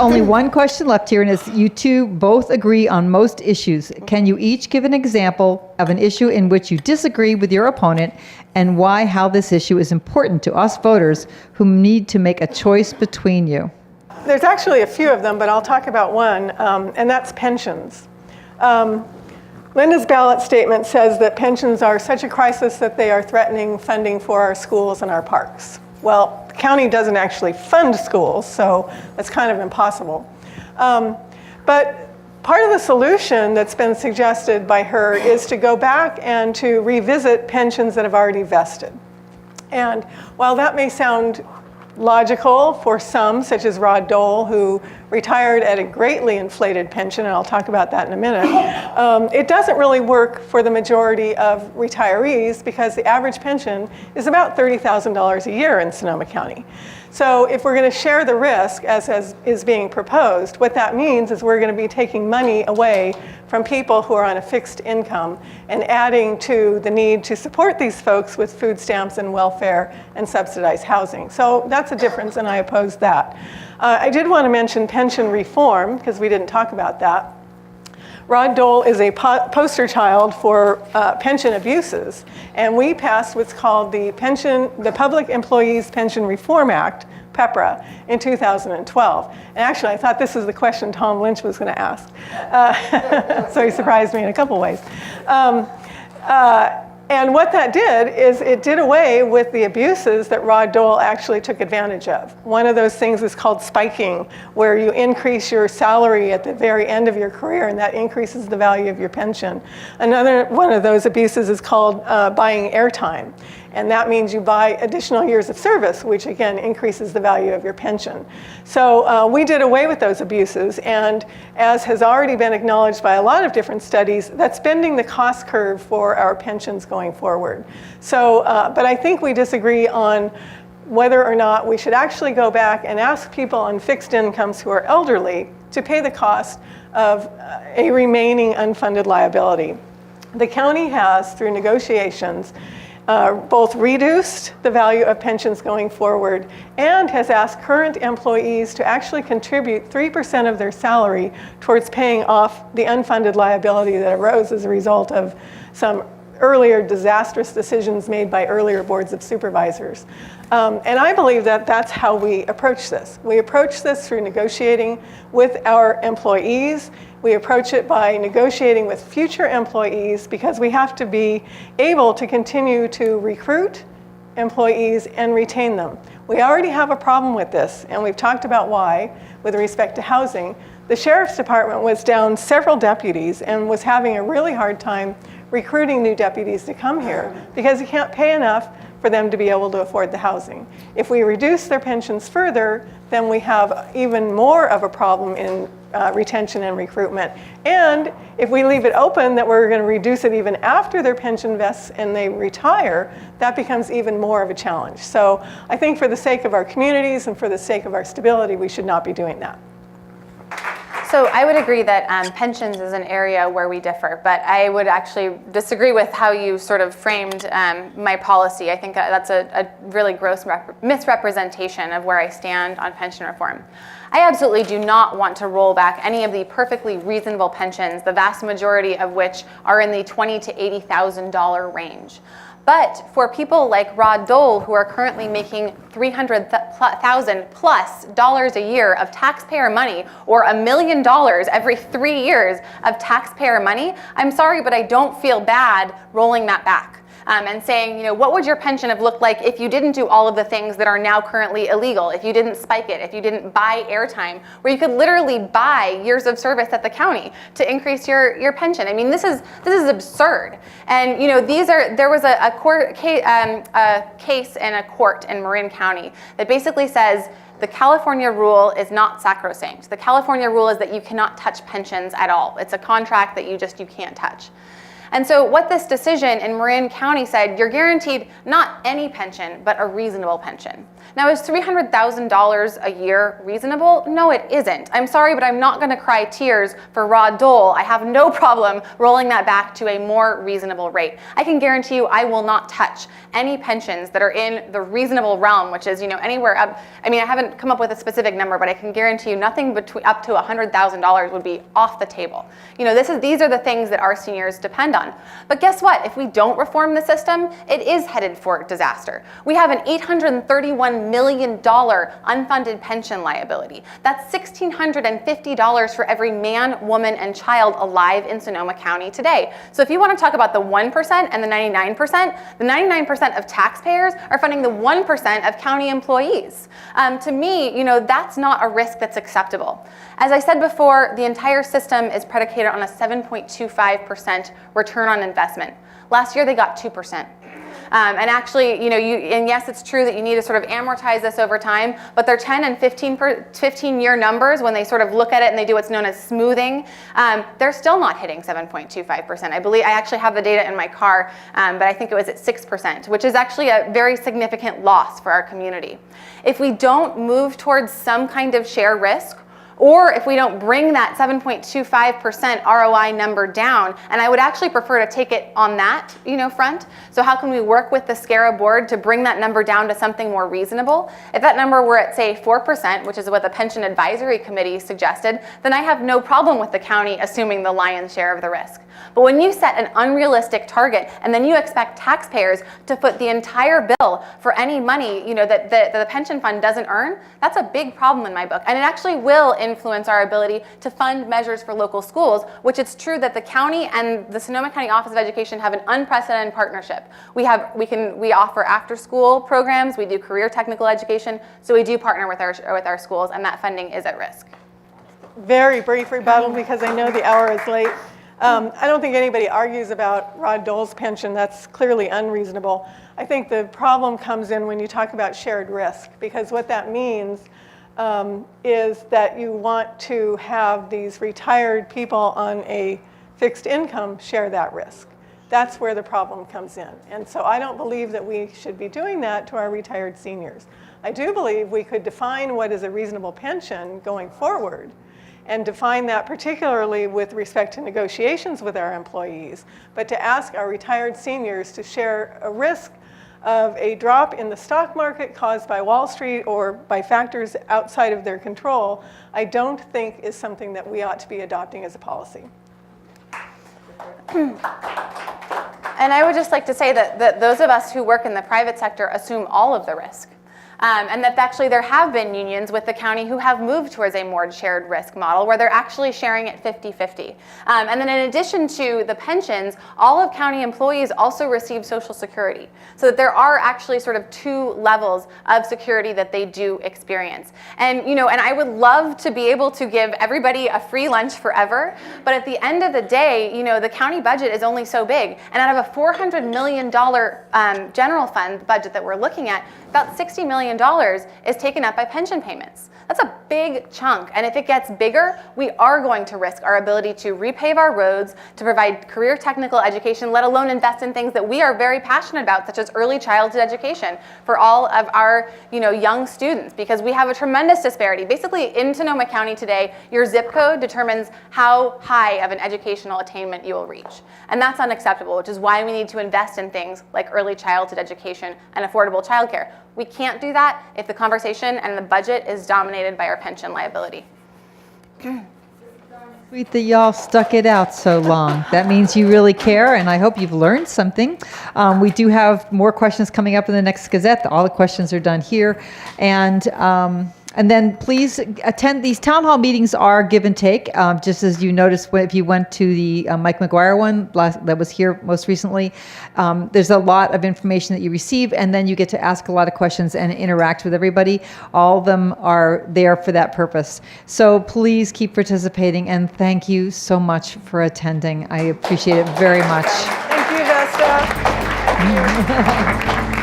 only one question left here, and it's you two both agree on most issues. Can you each give an example of an issue in which you disagree with your opponent and why, how this issue is important to us voters who need to make a choice between you? There's actually a few of them, but I'll talk about one, and that's pensions. Lynda's ballot statement says that pensions are such a crisis that they are threatening funding for our schools and our parks. Well, the county doesn't actually fund schools, so that's kind of impossible. But part of the solution that's been suggested by her is to go back and to revisit pensions that have already vested. And while that may sound logical for some, such as Rod Dole, who retired at a greatly inflated pension, and I'll talk about that in a minute, it doesn't really work for the majority of retirees because the average pension is about $30,000 a year in Sonoma County. So if we're going to share the risk, as is being proposed, what that means is we're going to be taking money away from people who are on a fixed income and adding to the need to support these folks with food stamps and welfare and subsidized housing. So that's a difference, and I oppose that. I did want to mention pension reform, because we didn't talk about that. Rod Dole is a poster child for pension abuses, and we passed what's called the Public Employees Pension Reform Act, PEPRA, in 2012. And actually, I thought this was the question Tom Lynch was going to ask. So he surprised me in a couple ways. And what that did is it did away with the abuses that Rod Dole actually took advantage of. One of those things is called spiking, where you increase your salary at the very end of your career, and that increases the value of your pension. Another one of those abuses is called buying airtime. And that means you buy additional years of service, which again increases the value of your pension. So we did away with those abuses, and as has already been acknowledged by a lot of different studies, that's bending the cost curve for our pensions going forward. So, but I think we disagree on whether or not we should actually go back and ask people on fixed incomes who are elderly to pay the cost of a remaining unfunded liability. The county has, through negotiations, both reduced the value of pensions going forward and has asked current employees to actually contribute 3% of their salary towards paying off the unfunded liability that arose as a result of some earlier disastrous decisions made by earlier boards of supervisors. And I believe that that's how we approach this. We approach this through negotiating with our employees. We approach it by negotiating with future employees because we have to be able to continue to recruit employees and retain them. We already have a problem with this, and we've talked about why with respect to housing. The Sheriff's Department was down several deputies and was having a really hard time recruiting new deputies to come here because you can't pay enough for them to be able to afford the housing. If we reduce their pensions further, then we have even more of a problem in retention and recruitment. And if we leave it open that we're going to reduce it even after their pension vests and they retire, that becomes even more of a challenge. So I think for the sake of our communities and for the sake of our stability, we should not be doing that. So I would agree that pensions is an area where we differ, but I would actually disagree with how you sort of framed my policy. I think that's a really gross misrepresentation of where I stand on pension reform. I absolutely do not want to roll back any of the perfectly reasonable pensions, the vast majority of which are in the $20,000 to $80,000 range. But for people like Rod Dole, who are currently making $300,000 plus a year of taxpayer money, or $1 million every 3 years of taxpayer money, I'm sorry, but I don't feel bad rolling that back. And saying, you know, what would your pension have looked like if you didn't do all of the things that are now currently illegal, if you didn't spike it, if you didn't buy airtime, where you could literally buy years of service at the county to increase your pension. I mean, this is absurd. And you know, there was a court case, case in a court in Marin County that basically says the California rule is not sacrosanct. The California rule is that you cannot touch pensions at all. It's a contract that you can't touch. And so what this decision in Marin County said, you're guaranteed not any pension, but a reasonable pension. Now, is $300,000 a year reasonable? No, it isn't. I'm sorry, but I'm not going to cry tears for Rod Dole. I have no problem rolling that back to a more reasonable rate. I can guarantee you I will not touch any pensions that are in the reasonable realm, which is, anywhere up. I mean, I haven't come up with a specific number, but I can guarantee you nothing between up to $100,000 would be off the table. These are the things that our seniors depend on. But guess what? If we don't reform the system, it is headed for disaster. We have an $831 million unfunded pension liability. That's $1,650 for every man, woman, and child alive in Sonoma County today. So if you want to talk about the 1% and the 99% of taxpayers are funding the 1% of county employees. To me, that's not a risk that's acceptable. As I said before, the entire system is predicated on a 7.25% return on investment. Last year, they got 2%. And actually, and yes, it's true that you need to sort of amortize this over time, but their 10 and 15-year numbers, when they sort of look at it and they do what's known as smoothing, they're still not hitting 7.25%. I actually have the data in my car, but I think it was at 6%, which is actually a very significant loss for our community. If we don't move towards some kind of share risk, or if we don't bring that 7.25% ROI number down, and I would actually prefer to take it on that, front. So how can we work with the SCARA board to bring that number down to something more reasonable? If that number were at, say, 4%, which is what the Pension Advisory Committee suggested, then I have no problem with the county assuming the lion's share of the risk. But when you set an unrealistic target and then you expect taxpayers to foot the entire bill for any money that the pension fund doesn't earn, that's a big problem in my book. And it actually will influence our ability to fund measures for local schools, which it's true that the county and the Sonoma County Office of Education have an unprecedented partnership. We offer after-school programs, we do career technical education, so we do partner with our schools, and that funding is at risk. Very brief rebuttal because I know the hour is late. I don't think anybody argues about Rod Dole's pension. That's clearly unreasonable. I think the problem comes in when you talk about shared risk, because what that means is that you want to have these retired people on a fixed income share that risk. That's where the problem comes in. And so I don't believe that we should be doing that to our retired seniors. I do believe we could define what is a reasonable pension going forward, and define that particularly with respect to negotiations with our employees, but to ask our retired seniors to share a risk of a drop in the stock market caused by Wall Street or by factors outside of their control, I don't think is something that we ought to be adopting as a policy. And I would just like to say that those of us who work in the private sector assume all of the risk. And that actually there have been unions with the county who have moved towards a more shared risk model where they're actually sharing it 50-50. And then in addition to the pensions, all of county employees also receive Social Security. So that there are actually sort of two levels of security that they do experience. And and I would love to be able to give everybody a free lunch forever, but at the end of the day, the county budget is only so big. And out of a $400 million general fund budget that we're looking at, about $60 million is taken up by pension payments. That's a big chunk. And if it gets bigger, we are going to risk our ability to repave our roads, to provide career technical education, let alone invest in things that we are very passionate about, such as early childhood education for all of our young students, because we have a tremendous disparity. Basically, in Sonoma County today, your zip code determines how high of an educational attainment you will reach. And that's unacceptable, which is why we need to invest in things like early childhood education and affordable childcare. We can't do that if the conversation and the budget is dominated by our pension liability. Sweet that y'all stuck it out so long. That means you really care, and I hope you've learned something. We do have more questions coming up in the next Gazette. All the questions are done here. And then please attend. These town hall meetings are give and take. Just as you noticed if you went to the Mike McGuire one that was here most recently, there's a lot of information that you receive, and then you get to ask a lot of questions and interact with everybody. All of them are there for that purpose. So please keep participating, and thank you so much for attending. I appreciate it very much. Thank you, Vesta.